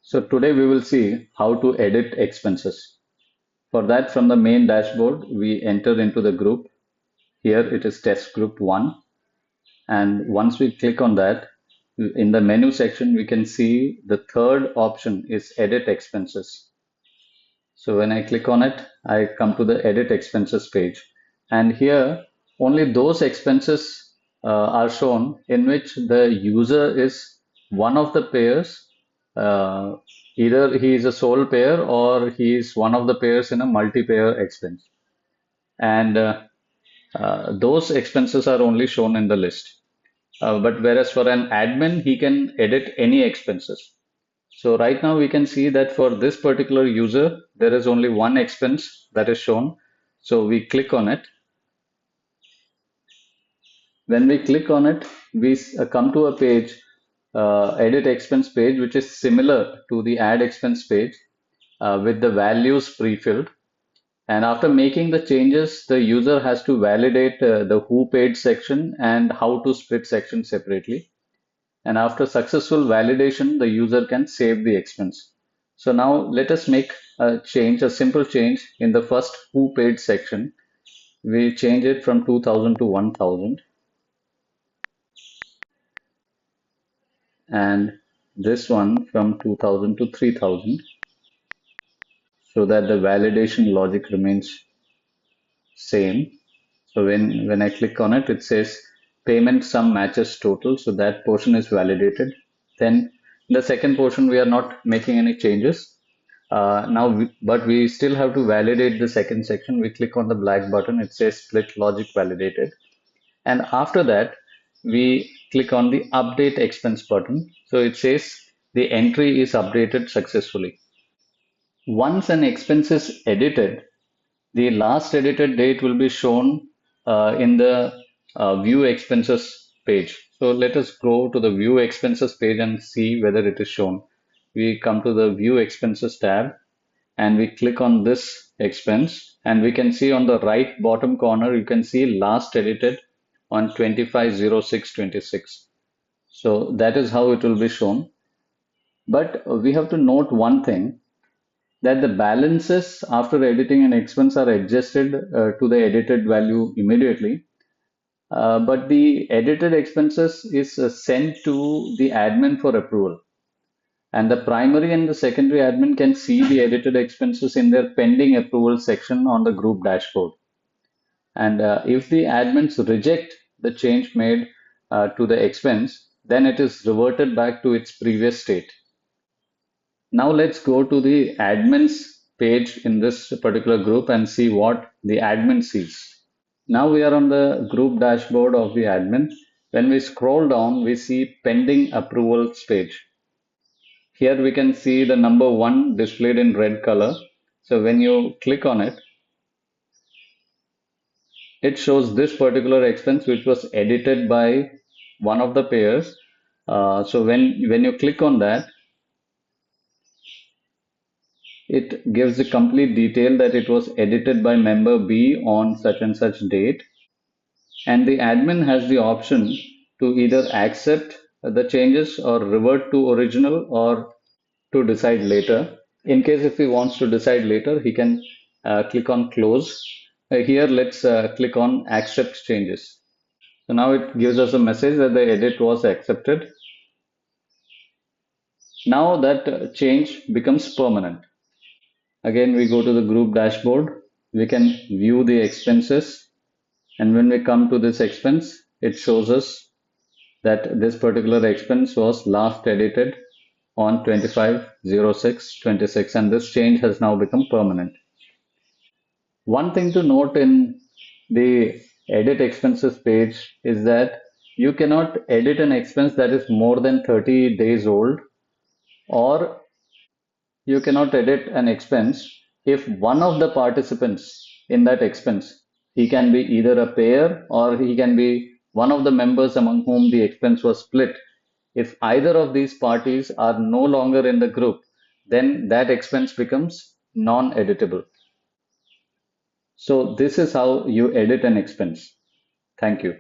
So today we will see how to edit expenses. For that, from the main dashboard, we enter into the group. Here it is test group 1. And once we click on that, in the menu section, we can see the third option is edit expenses. So when I click on it, I come to the edit expenses page. And here, only those expenses are shown in which the user is one of the payers. Uh, Either he is a sole payer or he is one of the payers in a multi-payer expense. And those expenses are only shown in the list. But whereas for an admin, he can edit any expenses. So right now we can see that for this particular user, there is only one expense that is shown. So we click on it. When we click on it, we come to a page, edit expense page, which is similar to the add expense page with the values pre-filled. And after making the changes, the user has to validate the who paid section and how to split section separately. And after successful validation, the user can save the expense. So now let us make a change, a simple change in the first who paid section. We change it from 2000 to 1000 and this one from 2000 to 3000 so that the validation logic remains same. So when I click on it, it says payment sum matches total. So that portion is validated. Then the second portion, we are not making any changes. But we still have to validate the second section. We click on the black button. It says split logic validated. And after that, we click on the update expense button. So it says the entry is updated successfully. Once an expense is edited, the last edited date will be shown in the view expenses page. So let us go to the view expenses page and see whether it is shown. We come to the view expenses tab and we click on this expense and we can see on the right bottom corner, you can see last edited on 25/06/26. So that is how it will be shown. But we have to note one thing, that the balances after editing an expense are adjusted to the edited value immediately. But the edited expenses is sent to the admin for approval. And the primary and the secondary admin can see the edited expenses in their pending approval section on the group dashboard. And if the admins reject the change made to the expense, then it is reverted back to its previous state. Now let's go to the admins page in this particular group and see what the admin sees. Now we are on the group dashboard of the admin. When we scroll down, we see pending approvals page. Here we can see the number 1 displayed in red color. So when you click on it, it shows this particular expense which was edited by one of the payers. So when you click on that, it gives the complete detail that it was edited by member B on such and such date. And the admin has the option to either accept the changes or revert to original or to decide later. In case if he wants to decide later, he can click on close. Here, let's click on accept changes. So now it gives us a message that the edit was accepted. Now that change becomes permanent. Again, we go to the group dashboard. We can view the expenses. And when we come to this expense, it shows us that this particular expense was last edited on 25/06/26 and this change has now become permanent. One thing to note in the edit expenses page is that you cannot edit an expense that is more than 30 days old, or you cannot edit an expense if one of the participants in that expense, he can be either a payer or he can be one of the members among whom the expense was split. If either of these parties are no longer in the group, then that expense becomes non-editable. So this is how you edit an expense. Thank you.